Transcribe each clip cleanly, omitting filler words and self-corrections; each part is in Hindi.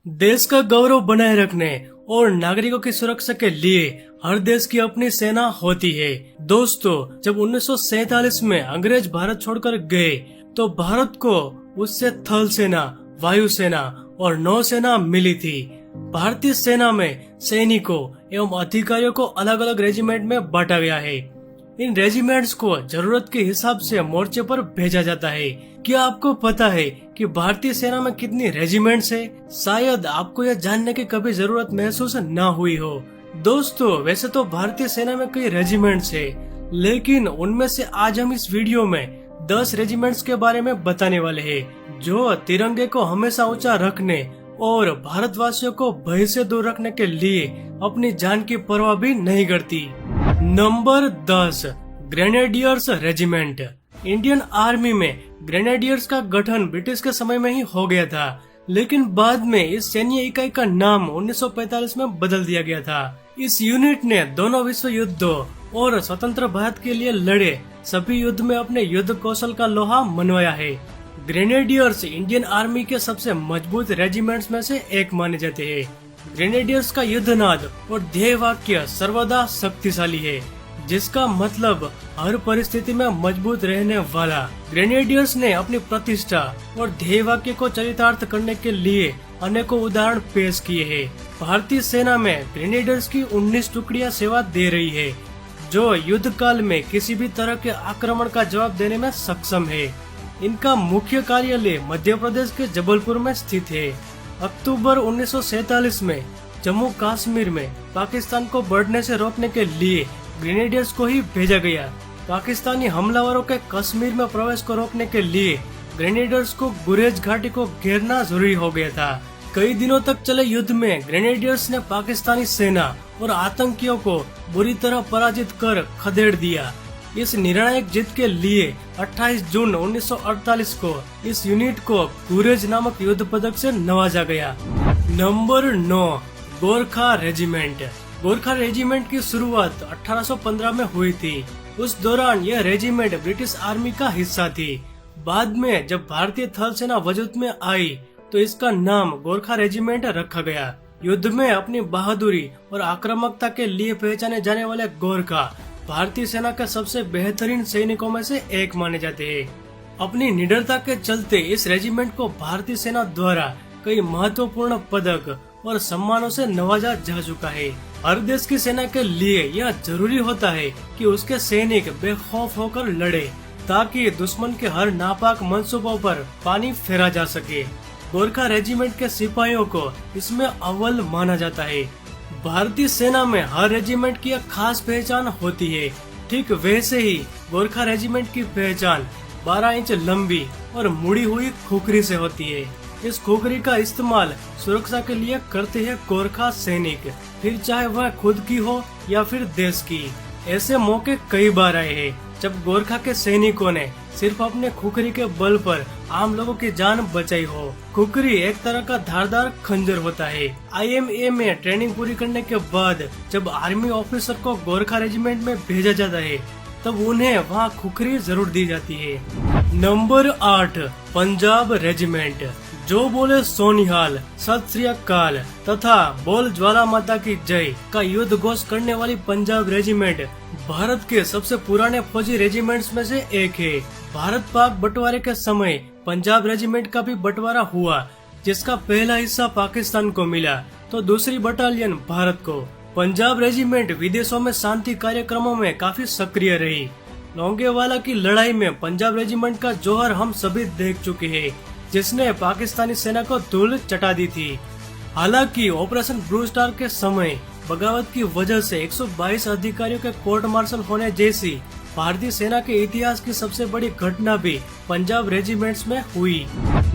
देश का गौरव बनाए रखने और नागरिकों की सुरक्षा के लिए हर देश की अपनी सेना होती है। दोस्तों, जब 1947 में अंग्रेज भारत छोड़कर गए तो भारत को उससे थल सेना, वायु सेना और नौसेना मिली थी। भारतीय सेना में सैनिकों एवं अधिकारियों को अलग अलग रेजिमेंट में बांटा गया है। इन रेजिमेंट्स को जरूरत के हिसाब से मोर्चे पर भेजा जाता है। क्या आपको पता है कि भारतीय सेना में कितनी रेजिमेंट्स है? शायद आपको यह जानने की कभी जरूरत महसूस न हुई हो। दोस्तों, वैसे तो भारतीय सेना में कई रेजिमेंट्स है, लेकिन उनमें से आज हम इस वीडियो में 10 रेजिमेंट्स के बारे में बताने वाले हैं, जो तिरंगे को हमेशा ऊंचा रखने और भारतवासियों को भय से दूर रखने के लिए अपनी जान की परवाह भी नहीं करती। Number 10, grenadiers regiment. Indian army में ग्रेनेडियर्स का गठन ब्रिटिश के समय में ही हो गया था, लेकिन बाद में इस सैन्य इकाई का नाम 1945 में बदल दिया गया था। इस यूनिट ने दोनों विश्व युद्धों और स्वतंत्र भारत के लिए लड़े सभी युद्ध में अपने युद्ध कौशल का लोहा मनवाया है। ग्रेनेडियर्स इंडियन आर्मी के सबसे मजबूत रेजिमेंट्स में से एक माने जाते हैं। ग्रेनेडियर्स का युद्धनाद और ध्येय वाक्य सर्वदा शक्तिशाली है, जिसका मतलब हर परिस्थिति में मजबूत रहने वाला। ग्रेनेडियर्स ने अपनी प्रतिष्ठा और ध्येय वाक्य को चरितार्थ करने के लिए अनेकों उदाहरण पेश किए हैं। भारतीय सेना में ग्रेनेडियर्स की 19 टुकड़ियां सेवा दे रही है, जो युद्ध काल में किसी भी तरह के आक्रमण का जवाब देने में सक्षम है। इनका मुख्य कार्यालय मध्य प्रदेश के जबलपुर में स्थित है। अक्टूबर 1947 में जम्मू कश्मीर में पाकिस्तान को बढ़ने से रोकने के लिए ग्रेनेडियर्स को ही भेजा गया। पाकिस्तानी हमलावरों के कश्मीर में प्रवेश को रोकने के लिए ग्रेनेडियर्स को गुरेज घाटी को घेरना जरूरी हो गया था। कई दिनों तक चले युद्ध में ग्रेनेडियर्स ने पाकिस्तानी सेना और आतंकियों को बुरी तरह पराजित कर खदेड़ दिया। इस निर्णायक जीत के लिए 28 जून 1948 को इस यूनिट को गुरेज नामक युद्ध पदक से नवाजा गया। Number 9, Gorkha regiment. Gorkha regiment की शुरुआत 1815 में हुई थी। उस दौरान यह रेजिमेंट ब्रिटिश आर्मी का हिस्सा थी। बाद में जब भारतीय थल सेना वजूद में आई तो इसका नाम गोरखा रेजिमेंट रखा गया। युद्ध में अपनी बहादुरी और आक्रामकता के लिए पहचाने जाने वाले गोरखा भारतीय सेना के सबसे बेहतरीन सैनिकों में से एक माने जाते हैं। अपनी निडरता के चलते इस रेजिमेंट को भारतीय सेना द्वारा कई महत्वपूर्ण पदक और सम्मानों से नवाजा जा चुका है। हर देश की सेना के लिए यह जरूरी होता है कि उसके सैनिक बेखौफ होकर लड़े, ताकि दुश्मन के हर नापाक मंसूबों पर पानी फेरा जा सके। गोरखा रेजिमेंट के सिपाहियों को इसमें अव्वल माना जाता है। भारतीय सेना में हर रेजिमेंट की एक खास पहचान होती है। ठीक वैसे ही गोरखा रेजिमेंट की पहचान 12 इंच लंबी और मुड़ी हुई खुखरी से होती है। इस खुखरी का इस्तेमाल सुरक्षा के लिए करते हैं गोरखा सैनिक, फिर चाहे वह खुद की हो या फिर देश की। ऐसे मौके कई बार आए हैं जब गोरखा के सैनिकों ने सिर्फ अपने खुखरी के बल पर आम लोगों की जान बचाई हो। खुखरी एक तरह का धारदार खंजर होता है। IMA में ट्रेनिंग पूरी करने के बाद जब आर्मी ऑफिसर को गोरखा रेजिमेंट में भेजा जाता है, तब उन्हें वहाँ खुखरी जरूर दी जाती है। Number 8, Punjab regiment. जो बोले सोनिहाल, सत श्री अकाल तथा बोल ज्वाला माता की जय का युद्ध घोष करने वाली पंजाब रेजिमेंट भारत के सबसे पुराने फौजी रेजिमेंट्स में से एक है। भारत पाक बंटवारे के समय पंजाब रेजिमेंट का भी बंटवारा हुआ, जिसका पहला हिस्सा पाकिस्तान को मिला तो दूसरी बटालियन भारत को। पंजाब रेजिमेंट विदेशों में शांति कार्यक्रमों में काफी सक्रिय रही। लोंगेवाला की लड़ाई में पंजाब रेजिमेंट का जौहर हम सभी देख चुके हैं, जिसने पाकिस्तानी सेना को धूल चटा दी थी। हालांकि ऑपरेशन ब्लू स्टार के समय बगावत की वजह से 122 अधिकारियों के कोर्ट मार्शल होने जैसी भारतीय सेना के इतिहास की सबसे बड़ी घटना भी पंजाब रेजिमेंट्स में हुई।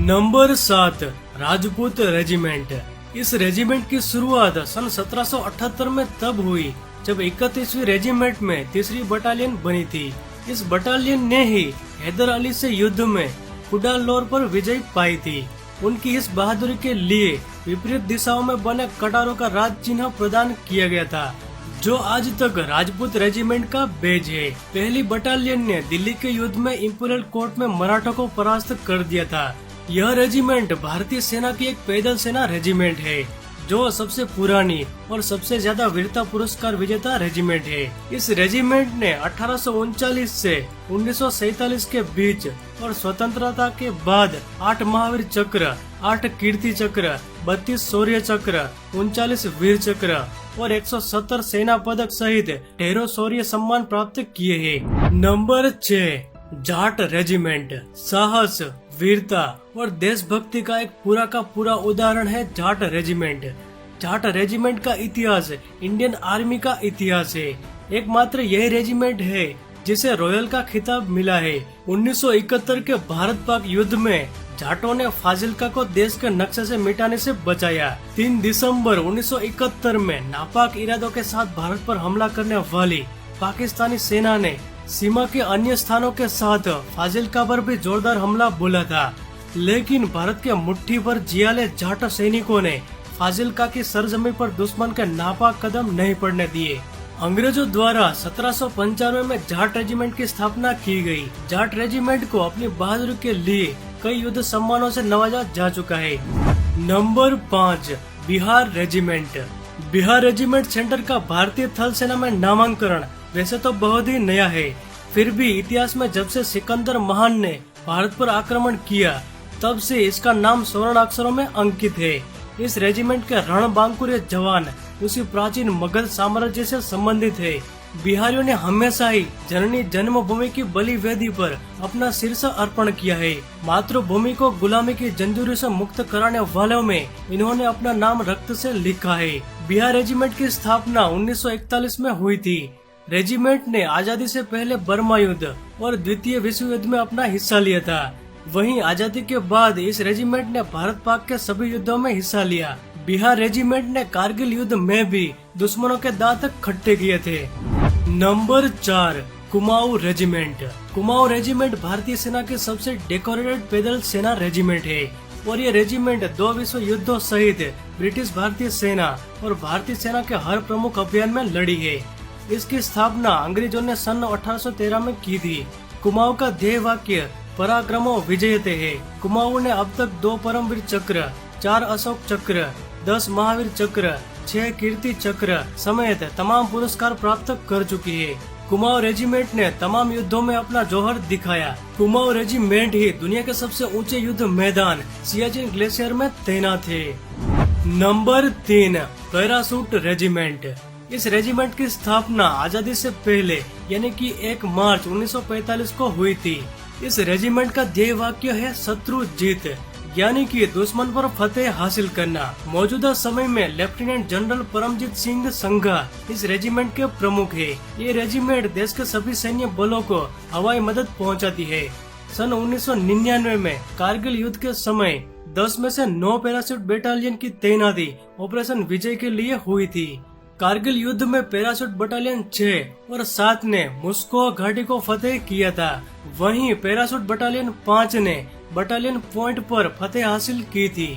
Number 7, Rajput regiment. इस रेजिमेंट की शुरुआत सन 1778 में तब हुई जब 31वीं रेजिमेंट में तीसरी बटालियन बनी थी। इस बटालियन ने ही हैदर अली से युद्ध में कुडालोर पर विजय पाई थी। उनकी इस बहादुरी के लिए विपरीत दिशाओं में बने कटारों का राज चिन्ह प्रदान किया गया था, जो आज तक राजपूत रेजिमेंट का बेज है। पहली बटालियन ने दिल्ली के युद्ध में इंपीरियल कोर्ट में मराठों को परास्त कर दिया था। यह रेजिमेंट भारतीय सेना की एक पैदल सेना रेजिमेंट है जो सबसे पुरानी और सबसे ज्यादा वीरता पुरस्कार विजेता रेजिमेंट है। इस रेजिमेंट ने 1839 से 1947 के बीच और स्वतंत्रता के बाद 8 महावीर चक्र, 8 कीर्ति चक्र, 32 शौर्य चक्र, 39 वीर चक्र और 170 सेना पदक सहित ढेरों शौर्य सम्मान प्राप्त किए हैं। Number 6, Jat regiment. साहस, वीरता और देशभक्ति का एक पूरा का पूरा उदाहरण है जाट रेजिमेंट। जाट रेजिमेंट का इतिहास इंडियन आर्मी का इतिहास है। एकमात्र यही रेजिमेंट है जिसे रॉयल का खिताब मिला है। 1971 के भारत पाक युद्ध में जाटों ने फाजिल्का को देश के नक्शे से मिटाने से बचाया। 3 दिसंबर 1971 में नापाक इरादों के साथ भारत पर हमला करने वाली पाकिस्तानी सेना ने सीमा के अन्य स्थानों के साथ फाजिल्का पर भी जोरदार हमला बोला था, लेकिन भारत के मुट्ठी भर जियाले जाट सैनिकों ने फाजिल्का की सरजमी पर दुश्मन के नापाक कदम नहीं पड़ने दिए। अंग्रेजों द्वारा 1795 में जाट रेजिमेंट की स्थापना की गई। जाट रेजिमेंट को अपनी बहादुरी के लिए कई युद्ध सम्मानों से नवाजा जा चुका है। Number 5, Bihar regiment. Bihar regiment centre का भारतीय थल सेना में नामांकन वैसे तो बहुत ही नया है, फिर भी इतिहास में जब से सिकंदर महान ने भारत पर आक्रमण किया तब से इसका नाम स्वर्ण अक्षरों में अंकित है। इस रेजिमेंट के रणबांकुर जवान उसी प्राचीन मगध साम्राज्य से संबंधित है। बिहारियों ने हमेशा ही जननी जन्मभूमि की बलि वेदी पर अपना शीर्ष अर्पण किया है। मातृभूमि को गुलामी की जंजीरों से मुक्त कराने वालों में इन्होंने अपना नाम रक्त से लिखा है। बिहार रेजिमेंट की स्थापना 1941 में हुई थी। रेजिमेंट ने आजादी से पहले बर्मा युद्ध और द्वितीय विश्व युद्ध में अपना हिस्सा लिया था। वहीं आजादी के बाद इस रेजिमेंट ने भारत पाक के सभी युद्धों में हिस्सा लिया। बिहार रेजिमेंट ने कारगिल युद्ध में भी दुश्मनों के दांत खट्टे किए थे। Number 4, Kumaon regiment. Kumaon regiment भारतीय सेना की सबसे डेकोरेटेड पैदल सेना रेजिमेंट है और ये रेजिमेंट 2 विश्व युद्धों सहित ब्रिटिश भारतीय सेना और भारतीय सेना के हर प्रमुख अभियान में लड़ी है। इसकी स्थापना अंग्रेजों ने सन 1813 में की थी। कुमाऊं का ध्येय वाक्य पराक्रमो विजयते है। कुमाऊं ने अब तक 2 परमवीर चक्र, 4 अशोक चक्र, 10 महावीर चक्र, 6 कीर्ति चक्र समेत तमाम पुरस्कार प्राप्त कर चुकी है। कुमाऊं रेजिमेंट ने तमाम युद्धों में अपना जौहर दिखाया। कुमाऊं रेजिमेंट ही दुनिया के सबसे ऊंचे युद्ध मैदान सियाचिन ग्लेशियर में तैनात है। Number 3, parachute regiment. इस रेजिमेंट की स्थापना आजादी से पहले यानी कि 1 मार्च 1945 को हुई थी। इस रेजिमेंट का ध्येय वाक्य है शत्रु जीत, यानी कि दुश्मन पर फतेह हासिल करना। मौजूदा समय में लेफ्टिनेंट जनरल परमजीत सिंह संघा इस रेजिमेंट के प्रमुख है। ये रेजिमेंट देश के सभी सैन्य बलों को हवाई मदद पहुंचाती है। सन 1999 में कारगिल युद्ध के समय 10 में से 9 पैराशूट बटालियन की तैनाती ऑपरेशन विजय के लिए हुई थी। कारगिल युद्ध में पैराशूट बटालियन 6 और 7 ने मुस्को घाटी को फतेह किया था। वहीं पैराशूट बटालियन 5 ने बटालियन पॉइंट पर फतेह हासिल की थी।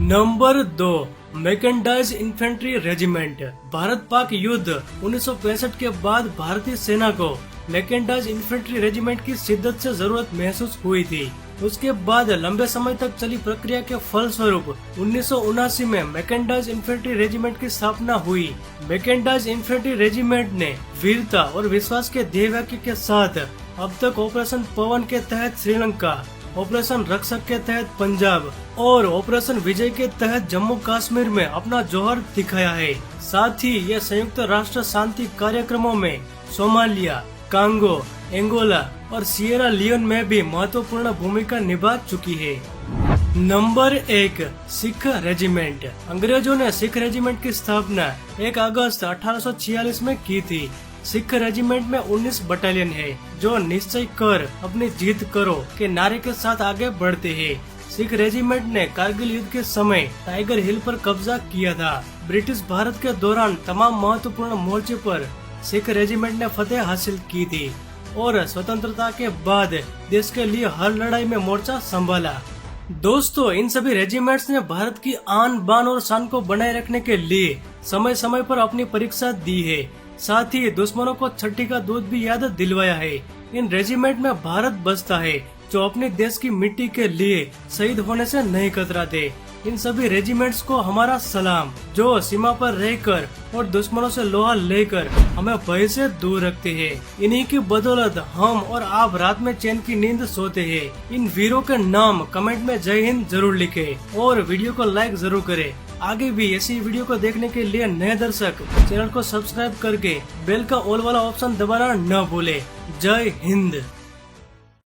Number 2, mechanised infantry regiment. Bharat Pak युद्ध 1965 के बाद भारतीय सेना को मैकेनाइज्ड इन्फेंट्री रेजिमेंट की शिद्दत से जरूरत महसूस हुई थी। उसके बाद लंबे समय तक चली प्रक्रिया के फलस्वरूप 1979 में मैकेनाइज्ड इन्फेंट्री रेजिमेंट की स्थापना हुई। मैकेनाइज्ड इन्फेंट्री रेजिमेंट ने वीरता और विश्वास के ध्येय वाक्य के साथ अब तक ऑपरेशन पवन के तहत श्रीलंका, ऑपरेशन रक्षक के तहत पंजाब और ऑपरेशन विजय के तहत जम्मू कश्मीर में अपना जौहर दिखाया है। साथ ही ये संयुक्त राष्ट्र शांति कार्यक्रमों में सोमालिया, कांगो, एंगोला और सिएरा लियोन में भी महत्वपूर्ण भूमिका निभा चुकी है। Number 1, Sikh regiment. अंग्रेजों ने सिख रेजिमेंट की स्थापना 1 अगस्त 1846 में की थी। सिख रेजिमेंट में 19 बटालियन है जो निश्चय कर अपनी जीत करो के नारे के साथ आगे बढ़ते हैं। सिख रेजिमेंट ने कारगिल युद्ध के समय टाइगर हिल पर कब्जा किया था। ब्रिटिश भारत के दौरान तमाम महत्वपूर्ण मोर्चे पर सिख रेजिमेंट ने फतेह हासिल की थी और स्वतंत्रता के बाद देश के लिए हर लड़ाई में मोर्चा संभाला। दोस्तों, इन सभी रेजिमेंट्स ने भारत की आन बान और शान को बनाए रखने के लिए समय समय पर अपनी परीक्षा दी है। साथ ही दुश्मनों को छठी का दूध भी याद दिलवाया है। इन रेजिमेंट में भारत बसता है जो अपने देश की मिट्टी के लिए शहीद होने से नहीं कतराते। इन सभी रेजिमेंट्स को हमारा सलाम, जो सीमा पर रहकर और दुश्मनों से लोहा लेकर हमें भय से दूर रखते हैं। इन्हीं की बदौलत हम और आप रात में चैन की नींद सोते हैं। इन वीरों के नाम कमेंट में जय हिंद जरूर लिखें और वीडियो को लाइक जरूर करें। आगे भी ऐसी वीडियो को देखने के लिए नए दर्शक चैनल को सब्सक्राइब करके बेल का ऑल वाला ऑप्शन दबाना न भूले। जय हिंद।